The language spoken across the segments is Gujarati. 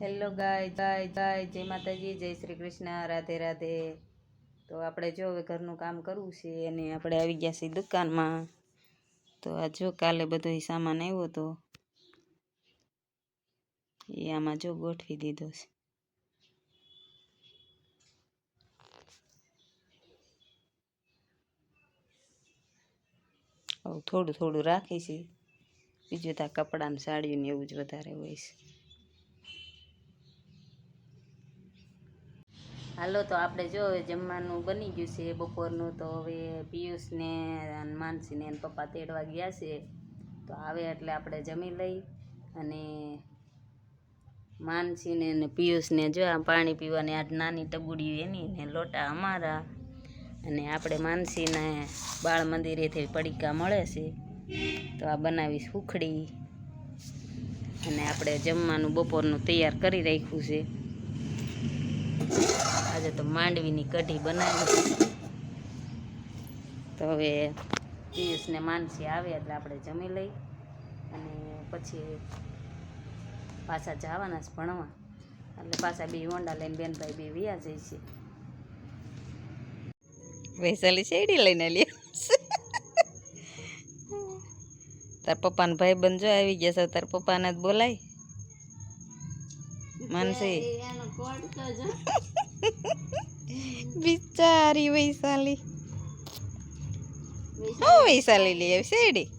હેલો ગાય જય માતાજી, જય શ્રી કૃષ્ણ, રાધે રાધે. તો આપણે જો હવે ઘરનું કામ કરવું છે અને આપણે આવી ગયા છીએ દુકાનમાં. તો આ જો કાલે બધો સામાન આવ્યો તો એ આમાં જો ગોઠવી દીધો છે. હવે થોડું થોડું રાખી છે, બીજું તો કપડાં સાડીઓ ને એવું જ વધારે હોય છે. હાલો, તો આપણે જો હવે જમવાનું બની ગયું છે બપોરનું. તો હવે પિયુષને માનસીને પપ્પા તેડવા ગયા છે, તો આવે એટલે આપણે જમી લઈ. અને માનસીને ને પિયુષને જો આ પાણી પીવાની આ નાની ટબુડી એની ને લોટા અમારા. અને આપણે માનસીને બાળ મંદિરેથી પડીકા મળે છે, તો આ બનાવીશ સુખડી. અને આપણે જમવાનું બપોરનું તૈયાર કરી રાખ્યું છે. આજે તો માંડવીની કઢી બનાવી. તો હવે પિયુષને માનસી આવે એટલે આપણે જમી લઈ અને પછી પાછા જવાના છે ભણવા. એટલે પાછા બે હોંડા લઈને બેનભાઈ બે વ્યા જાય છે. વૈશાલી શેરડી લઈને લે તાર પપ્પાને ભાઈ બંધ જો આવી ગયા છે. તાર પપ્પાને જ બોલાય માનસી. બિચારી વૈશાલી. હું વૈશાલી લઈ આવી શેરડી.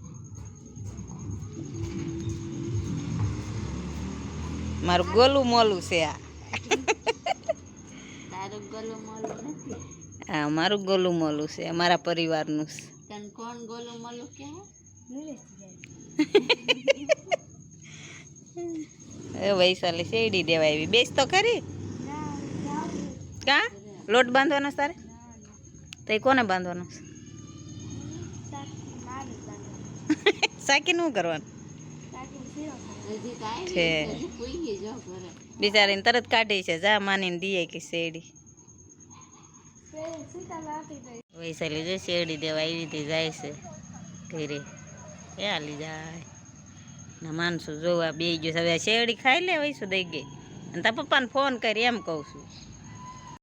મારું ગોલું મોલું છે આ. હા, મારું ગોલું મોલું છે, અમારા પરિવારનું છે. કોણ ગોલું મોલું કે વૈશાલી શેરડી દેવા આવી. બેસ તો ખરી. કા લોટ બાંધવાનો તારે? તો એ કોને બાંધવાનો છે? સાકી નું કરવાનું છે. બિચારીને તરત કાઢી છે. જા માનીને દીએ કે શેરડી. વૈશાલી જો શેરડી દેવા આવી રીતે જાય છે ઘરે. એ હાલી જાય ના માનસું જોવા બે ગયો. હવે શેરડી ખાઈ લે વૈસું દઈ ગઈ. અને તાર પપ્પાને ફોન કરી એમ કહું છું.